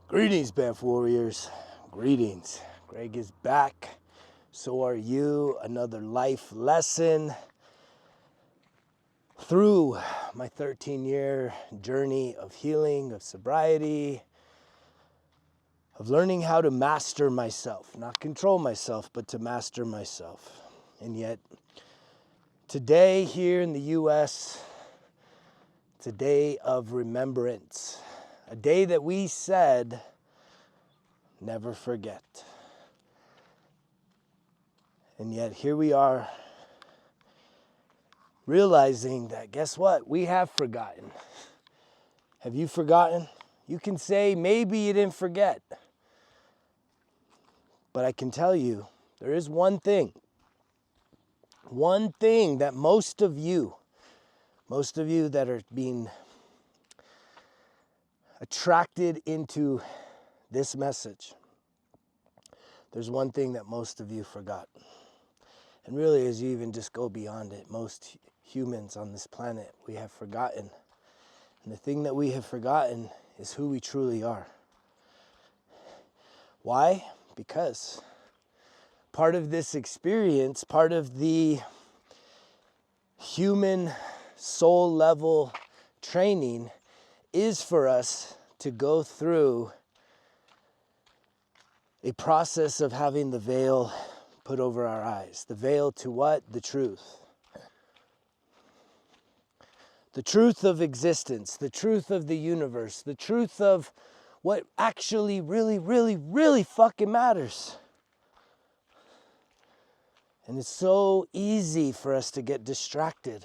Greetings, Banff Warriors. Greetings. Greg is back. So are you. Another life lesson through my 13-year journey of healing, of sobriety, of learning how to master myself. Not control myself, but to master myself. And yet, today here in the U.S., it's a day of remembrance. A day that we said, never forget. And yet here we are, realizing that, guess what? We have forgotten. Have you forgotten? You can say, maybe you didn't forget. But I can tell you, there is one thing that most of you that are being attracted into this message, there's one thing that most of you forgot. And really, as you even just go beyond it, most humans on this planet, we have forgotten. And the thing that we have forgotten is who we truly are. Why? Because part of this experience, part of the human soul level training is for us to go through a process of having the veil put over our eyes. The veil to what? The truth. The truth of existence, the truth of the universe, the truth of what actually really fucking matters. And it's so easy for us to get distracted,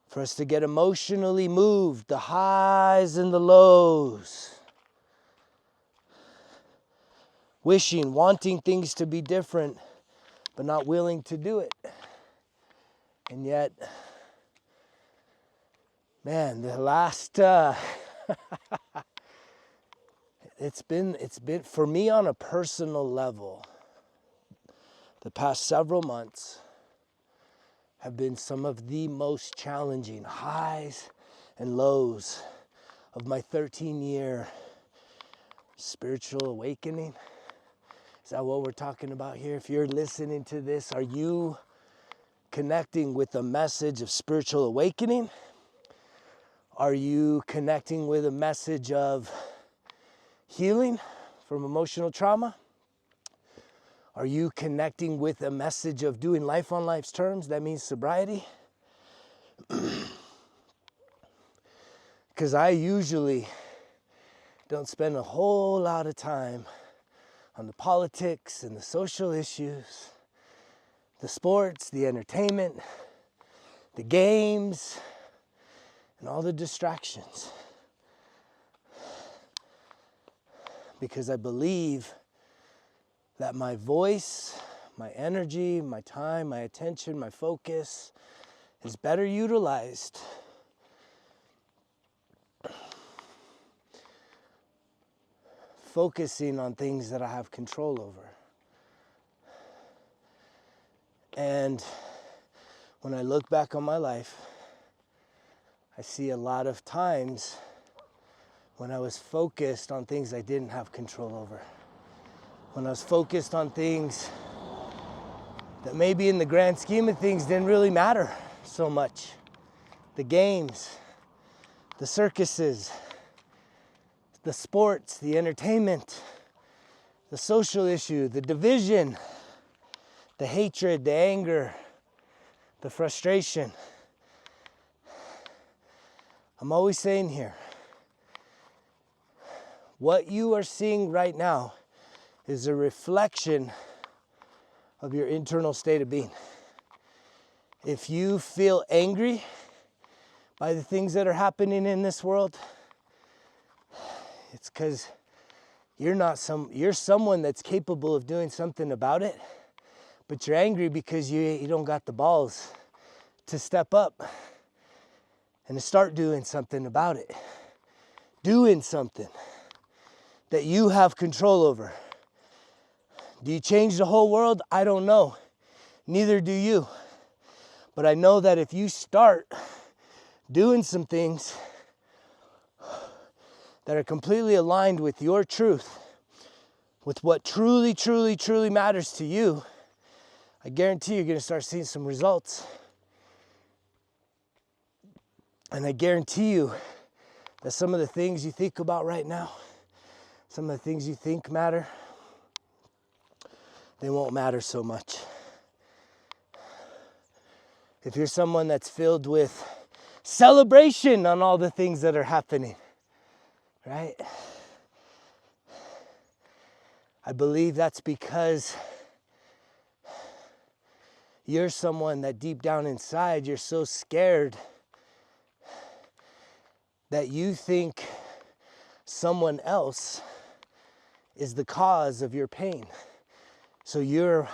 for us to get emotionally moved, the highs and the lows. Wishing, wanting things to be different, but not willing to do it. And yet, man, the last, it's been, for me on a personal level, the past several months have been some of the most challenging highs and lows of my 13-year spiritual awakening. Is that what we're talking about here? If you're listening to this, are you connecting with a message of spiritual awakening? Are you connecting with a message of healing from emotional trauma? Are you connecting with a message of doing life on life's terms? That means sobriety. Because I usually don't spend a whole lot of time on the politics and the social issues, the sports, the entertainment, the games, and all the distractions. Because I believe that my voice, my energy, my time, my attention, my focus is better utilized focusing on things that I have control over. And when I look back on my life, I see a lot of times when I was focused on things I didn't have control over. When I was focused on things that maybe in the grand scheme of things didn't really matter so much. The games, the circuses, the sports, the entertainment, the social issue, the division, the hatred, the anger, the frustration. I'm always saying here, what you are seeing right now is a reflection of your internal state of being. If you feel angry by the things that are happening in this world, it's because you're someone that's capable of doing something about it, but you're angry because you don't got the balls to step up and to start doing something about it. Doing something that you have control over. Do you change the whole world? I don't know. Neither do you. But I know that if you start doing some things that are completely aligned with your truth, with what truly, truly, truly matters to you, I guarantee you're going to start seeing some results. And I guarantee you that some of the things you think about right now, some of the things you think matter, they won't matter so much. If you're someone that's filled with celebration on all the things that are happening, right? I believe that's because you're someone that deep down inside, you're so scared that you think someone else is the cause of your pain. So you're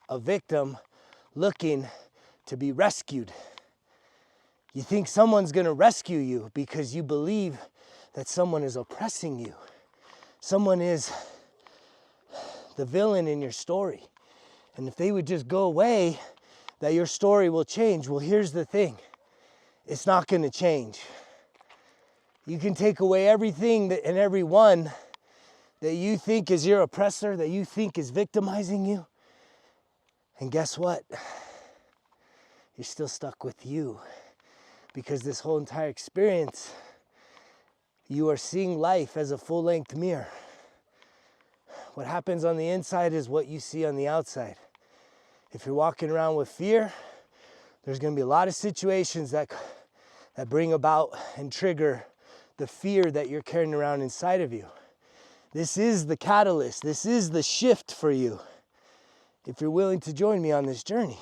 a victim looking to be rescued. You think someone's gonna rescue you because you believe that someone is oppressing you. Someone is the villain in your story. And if they would just go away, that your story will change. Well, here's the thing. It's not gonna change. You can take away everything and everyone that you think is your oppressor, that you think is victimizing you. And guess what? You're still stuck with you. Because this whole entire experience, you are seeing life as a full-length mirror. What happens on the inside is what you see on the outside. If you're walking around with fear, there's going to be a lot of situations that bring about and trigger the fear that you're carrying around inside of you. This is the catalyst. This is the shift for you. If you're willing to join me on this journey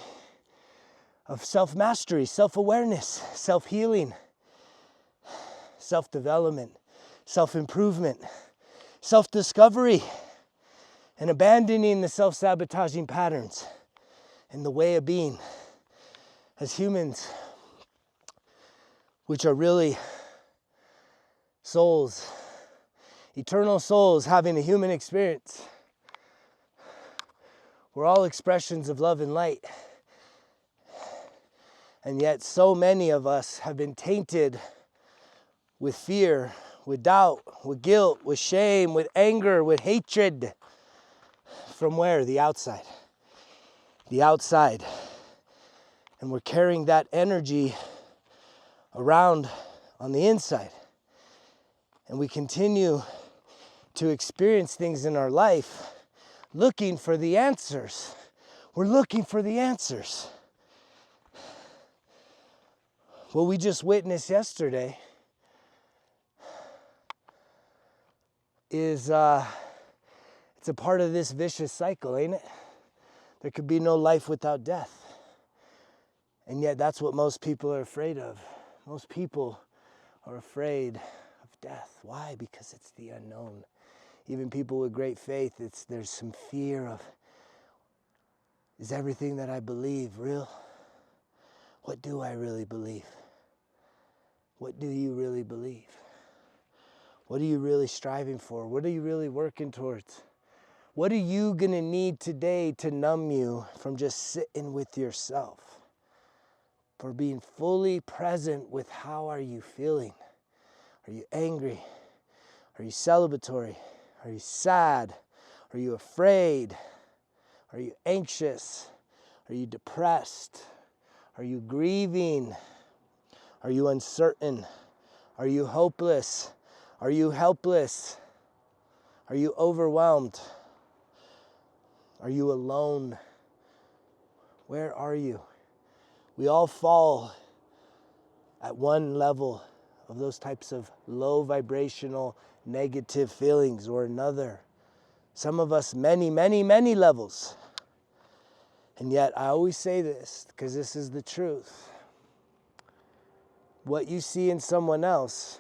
of self-mastery, self-awareness, self-healing, self-development, self-improvement, self-discovery, and abandoning the self-sabotaging patterns and the way of being as humans, which are really souls, eternal souls having a human experience. We're all expressions of love and light. And yet so many of us have been tainted with fear, with doubt, with guilt, with shame, with anger, with hatred. From where? The outside. The outside. And we're carrying that energy around on the inside. And we continue to experience things in our life looking for the answers. We're looking for the answers. What we just witnessed yesterday is it's a part of this vicious cycle, ain't it? There could be no life without death. And yet that's what most people are afraid of. Most people are afraid of death. Why? Because it's the unknown. Even people with great faith, there's some fear of, is everything that I believe real? What do I really believe? What do you really believe? What are you really striving for? What are you really working towards? What are you going to need today to numb you from just sitting with yourself? For being fully present with how are you feeling? Are you angry? Are you celebratory? Are you sad? Are you afraid? Are you anxious? Are you depressed? Are you grieving? Are you uncertain? Are you hopeless? Are you helpless? Are you overwhelmed? Are you alone? Where are you? We all fall at one level of those types of low vibrational negative feelings or another. Some of us many, many, many levels. And yet I always say this because this is the truth. What you see in someone else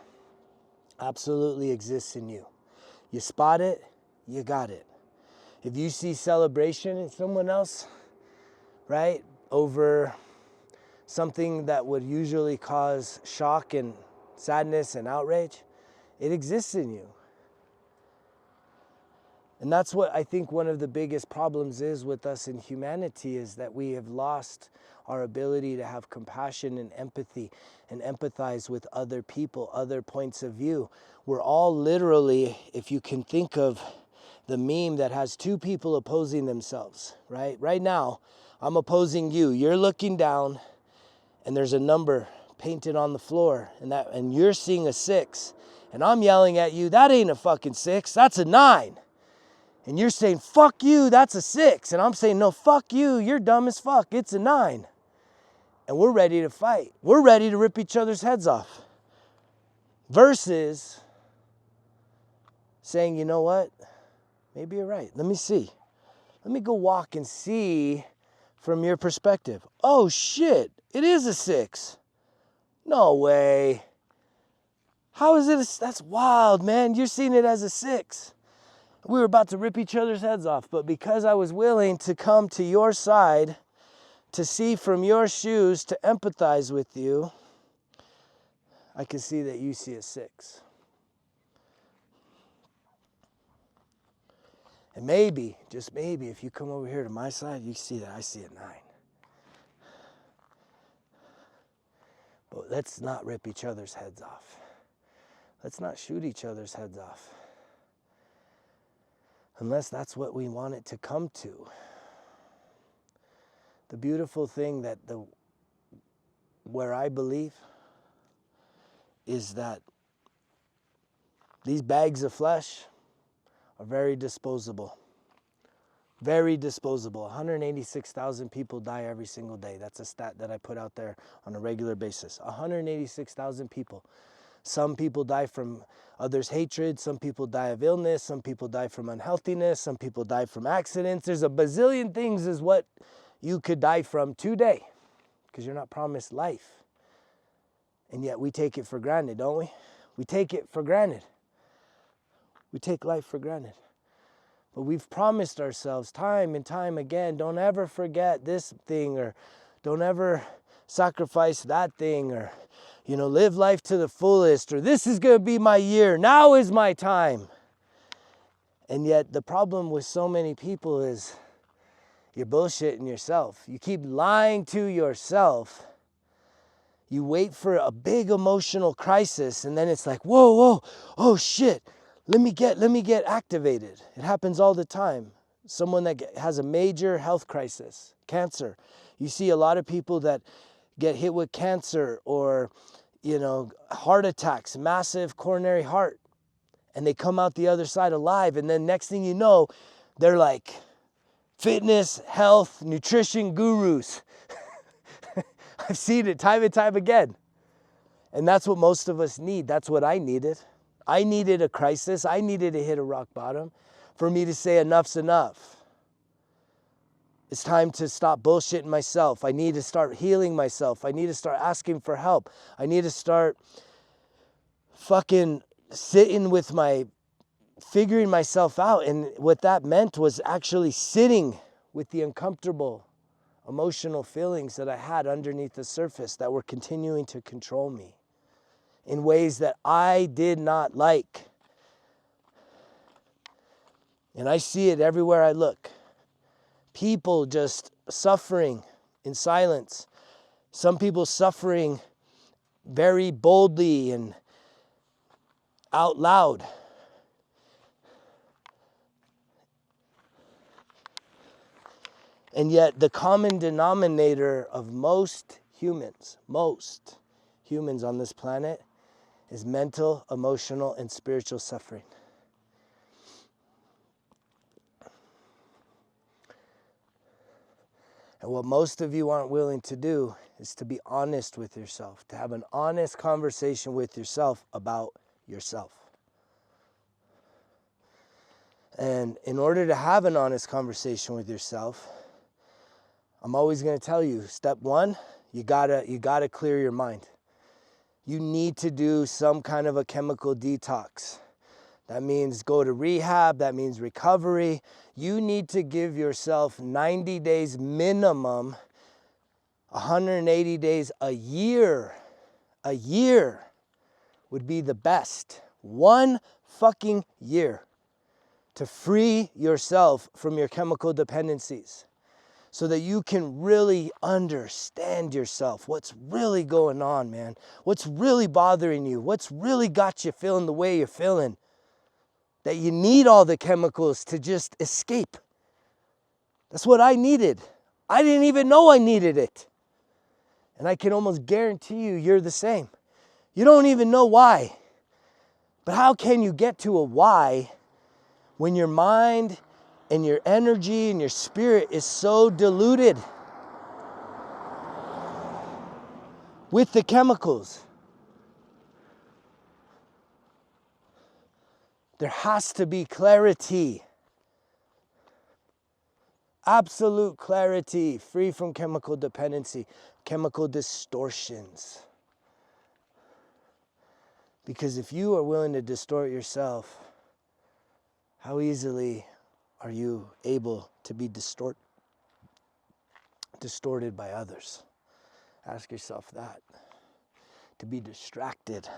absolutely exists in you. You spot it, you got it. If you see celebration in someone else, right, over something that would usually cause shock and sadness and outrage, it exists in you. And that's what I think one of the biggest problems is with us in humanity, is that we have lost our ability to have compassion and empathy and empathize with other people, other points of view. We're all literally, if you can think of the meme that has two people opposing themselves, right? Right now, I'm opposing you. You're looking down and there's a number painted on the floor, and you're seeing a 6. And I'm yelling at you, that ain't a fucking 6, that's a 9. And you're saying, fuck you, that's a 6. And I'm saying, no, fuck you, you're dumb as fuck, it's a 9. And we're ready to fight. We're ready to rip each other's heads off. Versus saying, you know what? Maybe you're right. Let me see. Let me go walk and see from your perspective. Oh shit, it is a 6. No way. How is it that's wild, man. You're seeing it as a 6. We were about to rip each other's heads off, but because I was willing to come to your side, to see from your shoes, to empathize with you, I can see that you see a 6. And maybe, just maybe, if you come over here to my side, you see that I see a 9. But let's not rip each other's heads off. Let's not shoot each other's heads off. Unless that's what we want it to come to. The beautiful thing where I believe is that these bags of flesh are very disposable. Very disposable. 186,000 people die every single day. That's a stat that I put out there on a regular basis. 186,000 people. Some people die from others' hatred. Some people die of illness. Some people die from unhealthiness. Some people die from accidents. There's a bazillion things is what you could die from today, because you're not promised life. And yet we take it for granted, don't we? We take it for granted. We take life for granted. But we've promised ourselves time and time again, don't ever forget this thing, or don't ever sacrifice that thing, or, live life to the fullest, or this is going to be my year. Now is my time. And yet the problem with so many people is you're bullshitting yourself. You keep lying to yourself. You wait for a big emotional crisis, and then it's like, whoa, oh shit. Let me get activated. It happens all the time. Someone that has a major health crisis, cancer. You see a lot of people that get hit with cancer or, heart attacks, massive coronary heart, and they come out the other side alive. And then next thing you know, they're like fitness, health, nutrition gurus. I've seen it time and time again. And that's what most of us need. That's what I needed. I needed a crisis. I needed to hit a rock bottom for me to say enough's enough. It's time to stop bullshitting myself. I need to start healing myself. I need to start asking for help. I need to start fucking sitting with figuring myself out. And what that meant was actually sitting with the uncomfortable emotional feelings that I had underneath the surface that were continuing to control me in ways that I did not like. And I see it everywhere I look. People just suffering in silence. Some people suffering very boldly and out loud. And yet the common denominator of most humans on this planet is mental, emotional, and spiritual suffering. And what most of you aren't willing to do is to be honest with yourself, to have an honest conversation with yourself about yourself. And in order to have an honest conversation with yourself, I'm always going to tell you, step one, you gotta clear your mind. You need to do some kind of a chemical detox. That means go to rehab. That means recovery. You need to give yourself 90 days minimum, 180 days a year. A year would be the best. 1 fucking year to free yourself from your chemical dependencies so that you can really understand yourself. What's really going on, man? What's really bothering you? What's really got you feeling the way you're feeling? That you need all the chemicals to just escape. That's what I needed. I didn't even know I needed it. And I can almost guarantee you, you're the same. You don't even know why. But how can you get to a why when your mind and your energy and your spirit is so diluted with the chemicals? There has to be clarity. Absolute clarity, free from chemical dependency, chemical distortions. Because if you are willing to distort yourself, how easily are you able to be distorted by others? Ask yourself that. To be distracted.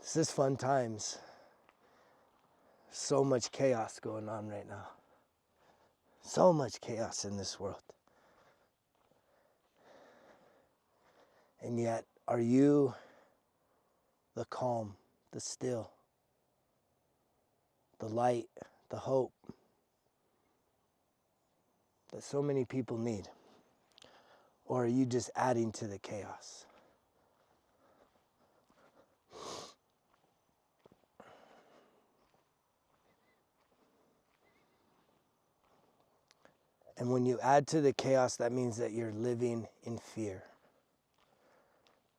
This is fun times. So much chaos going on right now. So much chaos in this world. And yet, are you the calm, the still, the light, the hope that so many people need? Or are you just adding to the chaos? And when you add to the chaos, that means that you're living in fear,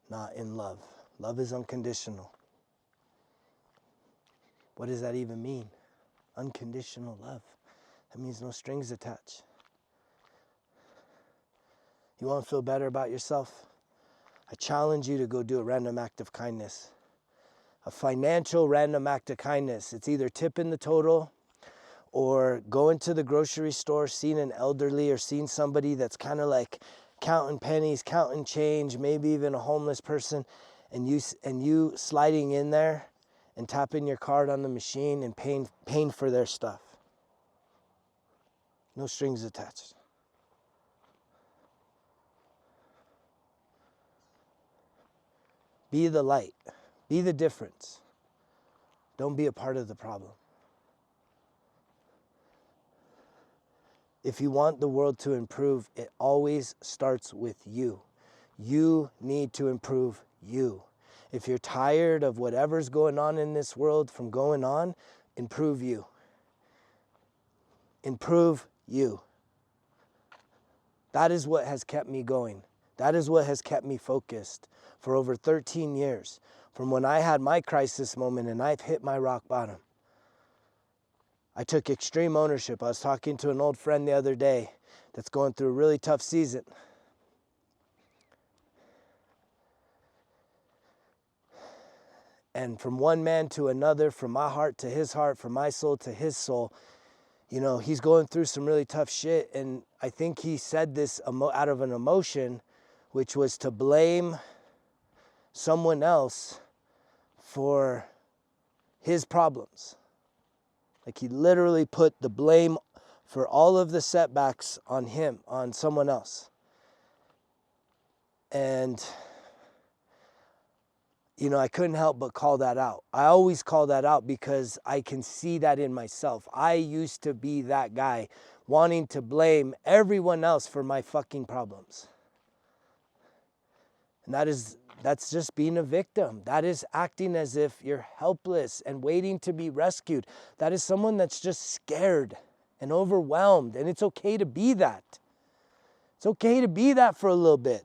not in love. Love is unconditional. What does that even mean? Unconditional love. That means no strings attached. You want to feel better about yourself? I challenge you to go do a random act of kindness. A financial random act of kindness. It's either tipping the total or going to the grocery store, seeing an elderly or seeing somebody that's kind of like counting pennies, counting change, maybe even a homeless person, and you sliding in there and tapping your card on the machine and paying for their stuff. No strings attached. Be the light. Be the difference. Don't be a part of the problem. If you want the world to improve, it always starts with you. You need to improve you. If you're tired of whatever's going on in this world from going on, improve you. Improve you. That is what has kept me going. That is what has kept me focused for over 13 years. From when I had my crisis moment and I've hit my rock bottom. I took extreme ownership. I was talking to an old friend the other day that's going through a really tough season. And from one man to another, from my heart to his heart, from my soul to his soul, you know, he's going through some really tough shit. And I think he said this out of an emotion, which was to blame someone else for his problems. Like he literally put the blame for all of the setbacks on him, on someone else. And, you know, I couldn't help but call that out. I always call that out because I can see that in myself. I used to be that guy wanting to blame everyone else for my fucking problems. And that's just being a victim. That is acting as if you're helpless and waiting to be rescued. That is someone that's just scared and overwhelmed. And it's okay to be that. It's okay to be that for a little bit.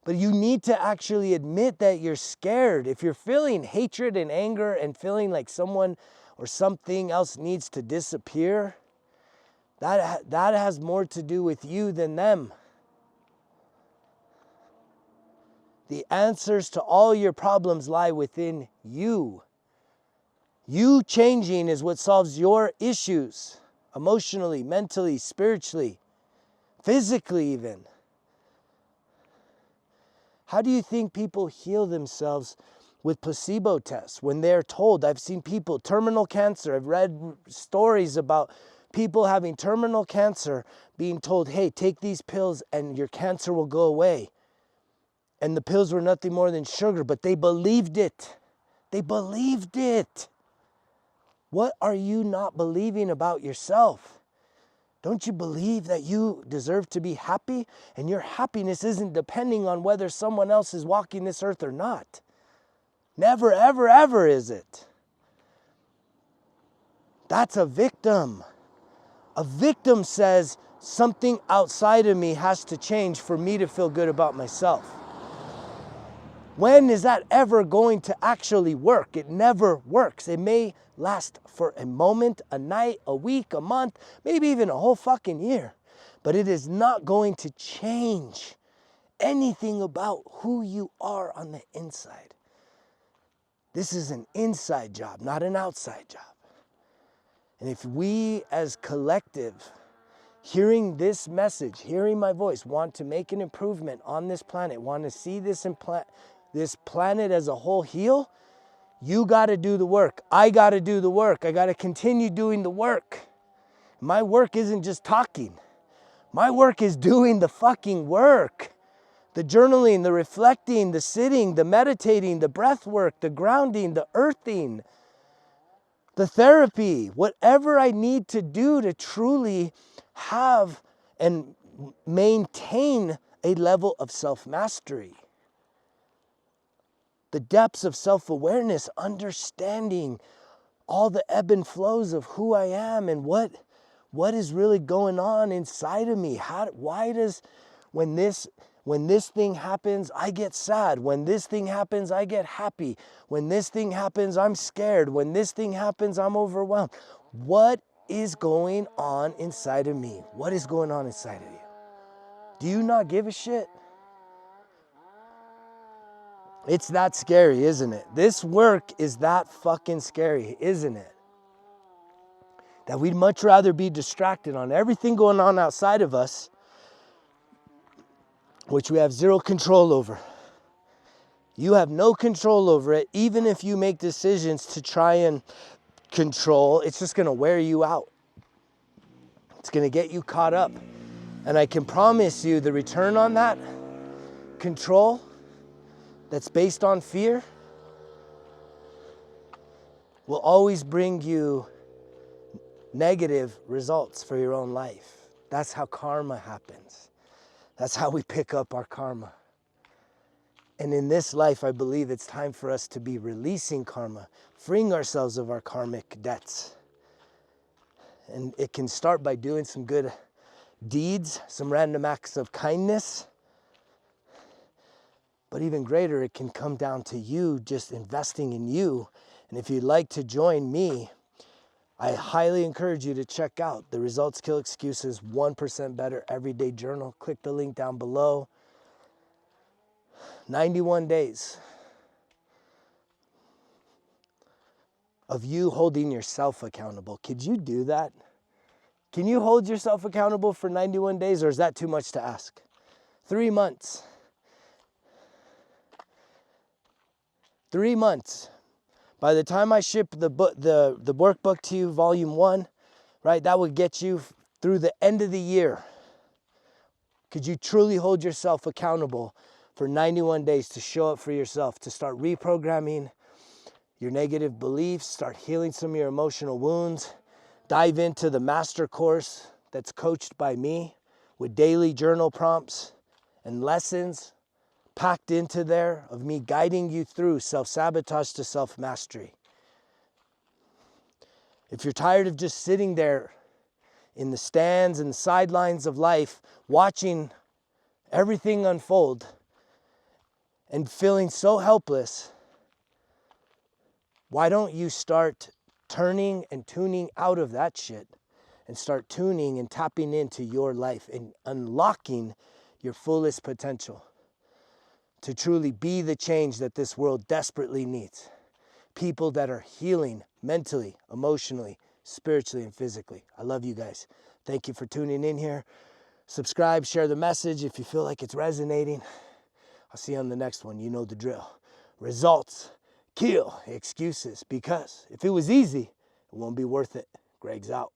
But you need to actually admit that you're scared. If you're feeling hatred and anger and feeling like someone or something else needs to disappear, that has more to do with you than them. The answers to all your problems lie within you. You changing is what solves your issues, emotionally, mentally, spiritually, physically even. How do you think people heal themselves with placebo tests when they're told? I've seen people, terminal cancer, I've read stories about people having terminal cancer being told, hey, take these pills and your cancer will go away. And the pills were nothing more than sugar, but they believed it. They believed it. What are you not believing about yourself? Don't you believe that you deserve to be happy? And your happiness isn't depending on whether someone else is walking this earth or not. Never, ever, ever is it. That's a victim. A victim says something outside of me has to change for me to feel good about myself. When is that ever going to actually work? It never works. It may last for a moment, a night, a week, a month, maybe even a whole fucking year. But it is not going to change anything about who you are on the inside. This is an inside job, not an outside job. And if we as collective, hearing this message, hearing my voice, want to make an improvement on this planet, want to see this planet as a whole heal, you got to do the work. I got to do the work. I got to continue doing the work. My work isn't just talking. My work is doing the fucking work. The journaling, the reflecting, the sitting, the meditating, the breath work, the grounding, the earthing, the therapy, whatever I need to do to truly have and maintain a level of self-mastery. The depths of self-awareness, understanding all the ebb and flows of who I am and what is really going on inside of me. Why does, when this thing happens, I get sad. When this thing happens, I get happy. When this thing happens, I'm scared. When this thing happens, I'm overwhelmed. What is going on inside of me? What is going on inside of you? Do you not give a shit? It's that scary, isn't it? This work is that fucking scary, isn't it? That we'd much rather be distracted on everything going on outside of us, which we have zero control over. You have no control over it. Even if you make decisions to try and control, it's just going to wear you out. It's going to get you caught up. And I can promise you the return on that control that's based on fear will always bring you negative results for your own life. That's how karma happens. That's how we pick up our karma. And in this life, I believe it's time for us to be releasing karma, freeing ourselves of our karmic debts. And it can start by doing some good deeds, some random acts of kindness. But even greater, it can come down to you just investing in you. And if you'd like to join me, I highly encourage you to check out the Results Kill Excuses 1% Better Everyday Journal. Click the link down below. 91 days of you holding yourself accountable. Could you do that? Can you hold yourself accountable for 91 days, or is that too much to ask? 3 months. 3 months. By the time I ship the book, the workbook to you, volume 1, right, that would get you through the end of the year. Could you truly hold yourself accountable for 91 days to show up for yourself, to start reprogramming your negative beliefs, start healing some of your emotional wounds, dive into the master course that's coached by me with daily journal prompts and lessons packed into there of me guiding you through self-sabotage to self-mastery. If you're tired of just sitting there in the stands and sidelines of life, watching everything unfold and feeling so helpless, why don't you start turning and tuning out of that shit and start tuning and tapping into your life and unlocking your fullest potential to truly be the change that this world desperately needs. People that are healing mentally, emotionally, spiritually, and physically. I love you guys. Thank you for tuning in here. Subscribe, share the message if you feel like it's resonating. I'll see you on the next one. You know the drill. Results kill excuses, because if it was easy, it won't be worth it. Greg's out.